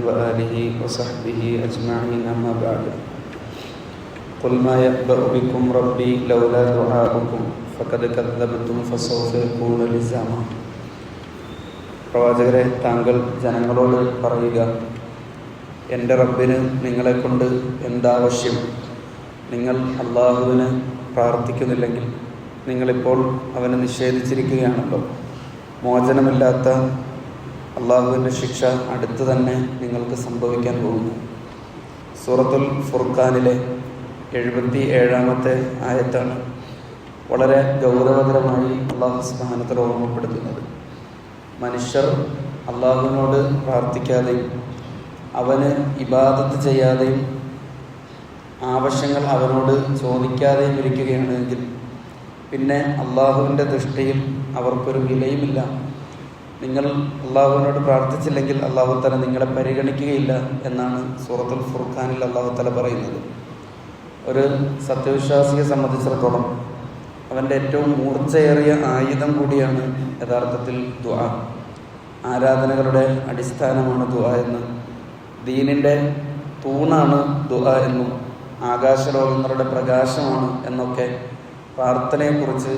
وآله وصحبه أجمعين أما بعد قل ما يأبأ بكم ربي لولا دعاؤكم فقد كذبتم فسوف يكون لزاما. പ്രവാചകരെ, താങ്കൾ ജനങ്ങളോട് പറയുക, എൻ്റെ റബ്ബിന് നിങ്ങളെക്കൊണ്ട് എന്താവശ്യം? നിങ്ങൾ അള്ളാഹുവിന് പ്രാർത്ഥിക്കുന്നില്ലെങ്കിൽ നിങ്ങളിപ്പോൾ അവനെ നിഷേധിച്ചിരിക്കുകയാണല്ലോ. മോചനമില്ലാത്ത അള്ളാഹുവിൻ്റെ ശിക്ഷ അടുത്ത് തന്നെ നിങ്ങൾക്ക് സംഭവിക്കാൻ പോകുന്നു. സൂറത്തുൽ ഫുർഖാനിലെ 77-ാമത്തെ ആയത്താണ് വളരെ ഗൗരവകരമായി അള്ളാഹു സുബ്ഹാനഹു വ തആല ഓർമ്മപ്പെടുത്തുന്നത്. മനുഷ്യർ അള്ളാഹുവിനോട് പ്രാർത്ഥിക്കാതെയും അവന് ഇബാദത്ത് ചെയ്യാതെയും ആവശ്യങ്ങൾ അവനോട് ചോദിക്കാതെയും ഇരിക്കുകയാണെങ്കിൽ പിന്നെ അള്ളാഹുവിൻ്റെ ദൃഷ്ടിയിൽ അവർക്കൊരു വിലയുമില്ല. നിങ്ങൾ അള്ളാഹുവിനോട് പ്രാർത്ഥിച്ചില്ലെങ്കിൽ അള്ളാഹു തആല നിങ്ങളെ പരിഗണിക്കുകയില്ല എന്നാണ് സൂറത്തുൽ ഫുർഖാനിൽ അള്ളാഹു തആല പറയുന്നത്. ഒരു സത്യവിശ്വാസിയെ സംബന്ധിച്ചിടത്തോളം അവൻ്റെ ഏറ്റവും മൂർച്ചയേറിയ ആയുധം കൂടിയാണ് യഥാർത്ഥത്തിൽ ദുആ. ആരാധനകളുടെ അടിസ്ഥാനമാണ് ദുആ എന്ന്, ദീനിൻ്റെ തൂണാണ് ദുആ എന്നും ആകാശലോകങ്ങളുടെ പ്രകാശമാണ് എന്നൊക്കെ പ്രാർത്ഥനയെക്കുറിച്ച്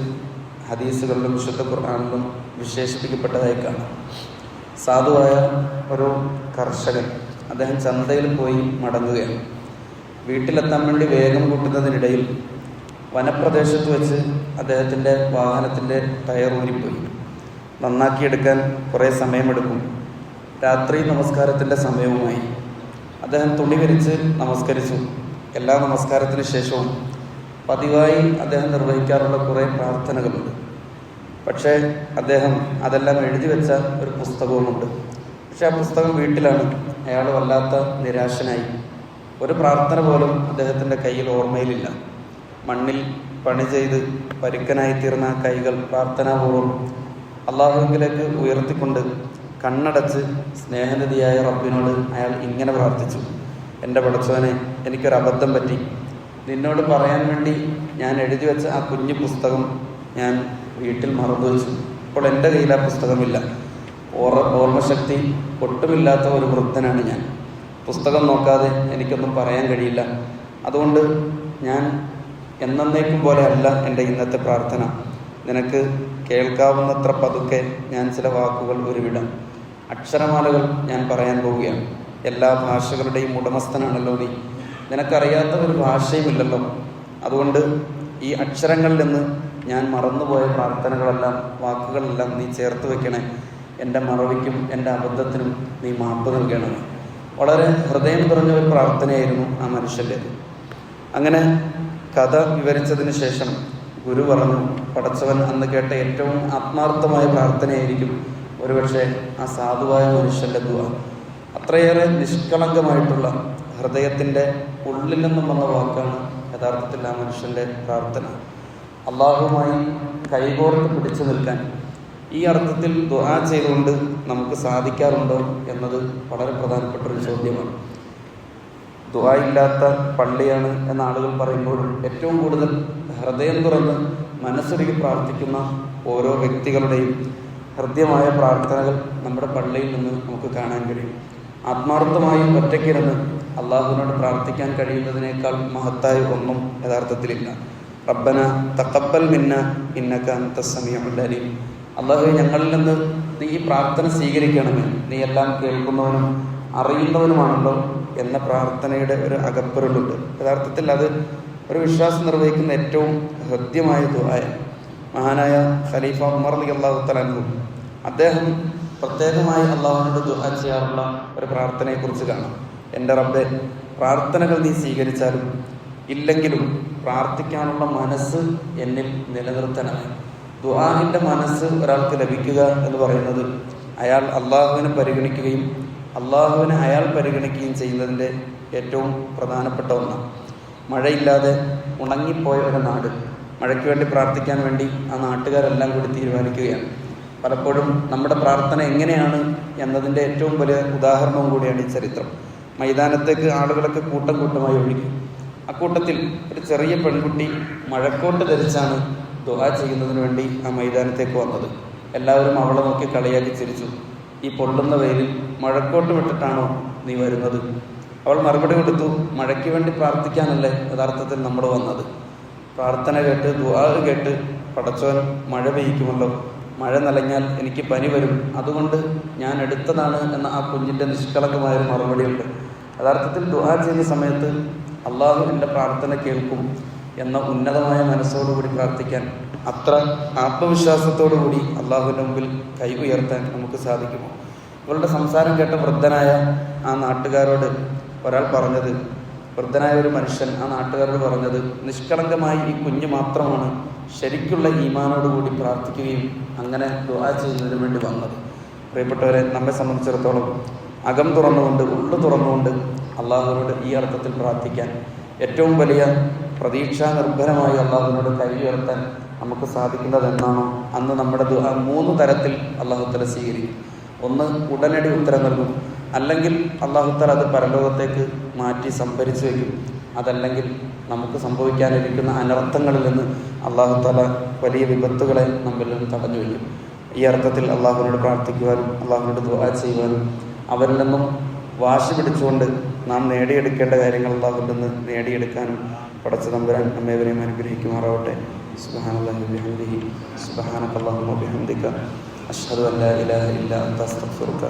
ഹദീസുകളിലും വിശുദ്ധ ഖുർആനിലും വിശേഷിപ്പിക്കപ്പെട്ടതായി കാണാം. സാധുവായ ഒരു കർഷകൻ, അദ്ദേഹം ചന്തയിൽ പോയി മടങ്ങുകയാണ്. വീട്ടിലെത്താൻ വേണ്ടി വേഗം കൂട്ടുന്നതിനിടയിൽ വനപ്രദേശത്ത് വെച്ച് അദ്ദേഹത്തിൻ്റെ വാഹനത്തിൻ്റെ ടയർ ഊരിപ്പോയി. നന്നാക്കിയെടുക്കാൻ കുറേ സമയമെടുക്കും. രാത്രി നമസ്കാരത്തിൻ്റെ സമയവുമായി. അദ്ദേഹം തുണി വിരിച്ച് നമസ്കരിച്ചു. എല്ലാ നമസ്കാരത്തിന് ശേഷവും പതിവായി അദ്ദേഹം നിർവഹിക്കാറുള്ള കുറേ പ്രാർത്ഥനകളുണ്ട്. പക്ഷേ അദ്ദേഹം അതെല്ലാം എഴുതി വെച്ച ഒരു പുസ്തകവുമുണ്ട്. പക്ഷേ ആ പുസ്തകം വീട്ടിലാണ്. അയാൾ വല്ലാത്ത നിരാശനായി. ഒരു പ്രാർത്ഥന പോലും അദ്ദേഹത്തിൻ്റെ കയ്യിൽ ഓർമ്മയിലില്ല. മണ്ണിൽ പണി ചെയ്ത് പരുക്കനായിത്തീർന്ന കൈകൾ പ്രാർത്ഥനാപൂർവ്വം അള്ളാഹുവിലേക്ക് ഉയർത്തിക്കൊണ്ട് കണ്ണടച്ച് സ്നേഹനിധിയായ റബ്ബിനോട് അയാൾ ഇങ്ങനെ പ്രാർത്ഥിച്ചു: എൻ്റെ പടച്ചവനെ, എനിക്കൊരബദ്ധം പറ്റി. നിന്നോട് പറയാൻ വേണ്ടി ഞാൻ എഴുതി വെച്ച ആ കുഞ്ഞു പുസ്തകം ഞാൻ വീട്ടിൽ മറന്നു വെച്ചു. ഇപ്പോൾ എൻ്റെ കയ്യിൽ ആ പുസ്തകമില്ല. ഓർമ്മശക്തി ഒട്ടുമില്ലാത്ത ഒരു വൃദ്ധനാണ് ഞാൻ. പുസ്തകം നോക്കാതെ എനിക്കൊന്നും പറയാൻ കഴിയില്ല. അതുകൊണ്ട് ഞാൻ എന്നേക്കും പോലെ അല്ല എൻ്റെ ഇന്നത്തെ പ്രാർത്ഥന. നിനക്ക് കേൾക്കാവുന്നത്ര പതുക്കെ ഞാൻ ചില വാക്കുകൾ ഉരുവിടാം. അക്ഷരമാലകൾ ഞാൻ പറയാൻ പോവുകയാണ്. എല്ലാ ഭാഷകളുടെയും ഉടമസ്ഥനാണല്ലോ നീ. നിനക്കറിയാത്ത ഒരു ഭാഷയുമില്ലല്ലോ. അതുകൊണ്ട് ഈ അക്ഷരങ്ങളിൽ നിന്ന് ഞാൻ മറന്നുപോയ പ്രാർത്ഥനകളെല്ലാം, വാക്കുകളെല്ലാം നീ ചേർത്ത് വെക്കണേ. എൻ്റെ മറവിക്കും എൻ്റെ അബദ്ധത്തിനും നീ മാപ്പ് നൽകണമേ. വളരെ ഹൃദയം പറഞ്ഞ ഒരു പ്രാർത്ഥനയായിരുന്നു ആ മനുഷ്യൻ്റേത്. അങ്ങനെ കഥ വിവരിച്ചതിന് ശേഷം ഗുരു പറഞ്ഞു, പടച്ചവൻ അന്ന് കേട്ട ഏറ്റവും ആത്മാർത്ഥമായ പ്രാർത്ഥനയായിരിക്കും ഒരുപക്ഷെ ആ സാധുവായ മനുഷ്യൻ്റെ ദുആ. അത്രയേറെ നിഷ്കളങ്കമായിട്ടുള്ള ഹൃദയത്തിൻ്റെ ഉള്ളിൽ നിന്നും വന്ന വാക്കാണ് യഥാർത്ഥത്തിൽ ആ മനുഷ്യൻ്റെ പ്രാർത്ഥന. അള്ളാഹുവുമായി കൈകോർത്ത് പിടിച്ചു നിൽക്കാൻ ഈ അർത്ഥത്തിൽ ദുആ ചെയ്തുകൊണ്ട് നമുക്ക് സാധിക്കാറുണ്ടോ എന്നത് വളരെ പ്രധാനപ്പെട്ട ഒരു ചോദ്യമാണ്. ദുആ ഇല്ലാത്ത പള്ളിയാണ് എന്ന ആളുകൾ പറയുമ്പോൾ ഏറ്റവും കൂടുതൽ ഹൃദയം തുറന്ന് മനസ്സൊരുക്കി പ്രാർത്ഥിക്കുന്ന ഓരോ വ്യക്തികളുടെയും ഹൃദ്യമായ പ്രാർത്ഥനകൾ നമ്മുടെ പള്ളിയിൽ നിന്ന് നമുക്ക് കാണാൻ കഴിയും. ആത്മാർത്ഥമായും ഒറ്റയ്ക്കിരുന്ന് അള്ളാഹുവിനോട് പ്രാർത്ഥിക്കാൻ കഴിയുന്നതിനേക്കാൾ മഹത്തായ ഒന്നും യഥാർത്ഥത്തിലില്ല. റബ്ബന തഖബ്ബൽ മിന്ന ഇന്നക അൻതസ് സമീഉൽ അലീം. അള്ളാഹു, ഞങ്ങളിൽ നിന്ന് നീ ഈ പ്രാർത്ഥന സ്വീകരിക്കണമേ, നീ എല്ലാം കേൾക്കുന്നവനും അറിയുന്നവനുമാണല്ലോ എന്ന പ്രാർത്ഥനയുടെ ഒരു അകപ്പൊരുളുണ്ട്. യഥാർത്ഥത്തിൽ അത് ഒരു വിശ്വാസം നിർവഹിക്കുന്ന ഏറ്റവും ഹൃദ്യമായ ദുആ. മഹാനായ ഖലീഫ ഉമർ റളിയല്ലാഹു തആല അൻഹു അദ്ദേഹം പ്രത്യേകമായി അള്ളാഹുവിനോട് ദുആ ചെയ്യാറുള്ള ഒരു പ്രാർത്ഥനയെക്കുറിച്ച് കാണാം. എൻ്റെ റബ്ബേ, പ്രാർത്ഥനകൾ നീ സ്വീകരിച്ചാലും ഇല്ലെങ്കിലും പ്രാർത്ഥിക്കാനുള്ള മനസ്സ് എന്നിൽ നിലനിർത്തണമേ. ദുആഹിൻ്റെ മനസ്സ് ഒരാൾക്ക് ലഭിക്കുക എന്ന് പറയുന്നത് അയാൾ അള്ളാഹുവിനെ പരിഗണിക്കുകയും അള്ളാഹുവിനെ അയാൾ പരിഗണിക്കുകയും ചെയ്യുന്നതിൻ്റെ ഏറ്റവും പ്രധാനപ്പെട്ട ഒന്നാണ്. മഴയില്ലാതെ ഉണങ്ങിപ്പോയ ഒരു നാട്, മഴയ്ക്ക് വേണ്ടി പ്രാർത്ഥിക്കാൻ വേണ്ടി ആ നാട്ടുകാരെല്ലാം കൂടി തീരുമാനിക്കുകയാണ്. പലപ്പോഴും നമ്മുടെ പ്രാർത്ഥന എങ്ങനെയാണ് എന്നതിൻ്റെ ഏറ്റവും വലിയ ഉദാഹരണവും കൂടിയാണ് ഈ ചരിത്രം. മൈതാനത്തേക്ക് ആളുകളൊക്കെ കൂട്ടം കൂട്ടമായി ഒഴുകി. അക്കൂട്ടത്തിൽ ഒരു ചെറിയ പെൺകുട്ടി മഴക്കോട്ട് ധരിച്ചാണ് ദുആ ചെയ്യുന്നതിന് വേണ്ടി ആ മൈതാനത്തേക്ക് വന്നത്. എല്ലാവരും അവളെ നോക്കി കളിയാക്കി ചിരിച്ചു. ഈ പൊള്ളുന്ന വെയിലിൽ മഴക്കോട്ട് വിട്ടിട്ടാണോ നീ വരുന്നത്? അവൾ മറുപടി കൊടുത്തു, മഴയ്ക്ക് വേണ്ടി പ്രാർത്ഥിക്കാനല്ലേ യഥാർത്ഥത്തിൽ നമ്മൾ വന്നത്. പ്രാർത്ഥന കേട്ട് ദുആ കേട്ട് പടച്ചോൻ മഴ പെയ്യിക്കുമല്ലോ, മഴ നനഞ്ഞാൽ എനിക്ക് പനി വരും, അതുകൊണ്ട് ഞാൻ എടുത്തതാണ് എന്ന ആ കുഞ്ഞിൻ്റെ നിഷ്കളങ്കമായ ഒരു മറുപടിയുണ്ട്. യഥാർത്ഥത്തിൽ ദുആ ചെയ്യുന്ന സമയത്ത് അള്ളാഹു എൻ്റെ പ്രാർത്ഥന കേൾക്കും എന്ന ഉന്നതമായ മനസ്സോടുകൂടി പ്രാർത്ഥിക്കാൻ, അത്ര ആത്മവിശ്വാസത്തോടു കൂടി അള്ളാഹുവിൻ്റെ മുമ്പിൽ കൈ ഉയർത്താൻ നമുക്ക് സാധിക്കുമോ? ഇവളുടെ സംസാരം കേട്ട വൃദ്ധനായ ആ നാട്ടുകാരോട് ഒരാൾ പറഞ്ഞത്, വൃദ്ധനായ ഒരു മനുഷ്യൻ ആ നാട്ടുകാരോട് പറഞ്ഞത്, നിഷ്കളങ്കമായി ഈ കുഞ്ഞ് മാത്രമാണ് ശരിക്കുള്ള ഈമാനോടുകൂടി പ്രാർത്ഥിക്കുകയും അങ്ങനെ ദുആ ചെയ്യുന്നതിന് വേണ്ടി വന്നത്. പ്രിയപ്പെട്ടവരെ, നമ്മെ സംബന്ധിച്ചിടത്തോളം അകം തുറന്നുകൊണ്ട് ഉള്ളു തുറന്നുകൊണ്ട് അള്ളാഹുവിനോട് ഈ അർത്ഥത്തിൽ പ്രാർത്ഥിക്കാൻ, ഏറ്റവും വലിയ പ്രതീക്ഷാ നിർഭരമായി അള്ളാഹുവിനോട് കൈ ഉയർത്താൻ നമുക്ക് സാധിക്കുന്നത് എന്നാണോ അന്ന് നമ്മുടെ ദുആ 3 തരത്തിൽ അള്ളാഹു തആല സ്വീകരിക്കും. ഒന്ന്, ഉടനടി ഉത്തരം നൽകും. അല്ലെങ്കിൽ അള്ളാഹു തആല അത് പരലോകത്തേക്ക് മാറ്റി സംഭരിച്ചു വയ്ക്കും. അതല്ലെങ്കിൽ നമുക്ക് സംഭവിക്കാനിരിക്കുന്ന അനർത്ഥങ്ങളിൽ നിന്ന് അള്ളാഹു തആല വലിയ വിപത്തുകളെ നമ്മിൽ നിന്ന് തടഞ്ഞു വയ്ക്കും. ഈ അർത്ഥത്തിൽ അള്ളാഹുവിനോട് പ്രാർത്ഥിക്കുവാനും അള്ളാഹുവിനോട് ദുആ ചെയ്യുവാനും അവരിൽ നിന്നും വാശി പിടിച്ചുകൊണ്ട് നാം നേടിയെടുക്കേണ്ട കാര്യങ്ങൾ അള്ളാഹുവിൽ നിന്ന് നേടിയെടുക്കാനും പടച്ച തമ്പുരാൻ നമ്മേവരെയും അനുഗ്രഹിക്കുമാറാവട്ടെ. സുബ്ഹാനല്ലാഹി വബിഹംദിഹി സുബ്ഹാനകല്ലാഹുമ്മ വബിഹംദിക അഷ്ഹദു അൻ ലാ ഇലാഹ ഇല്ലാ അൻത അസ്തഗ്ഫിറുക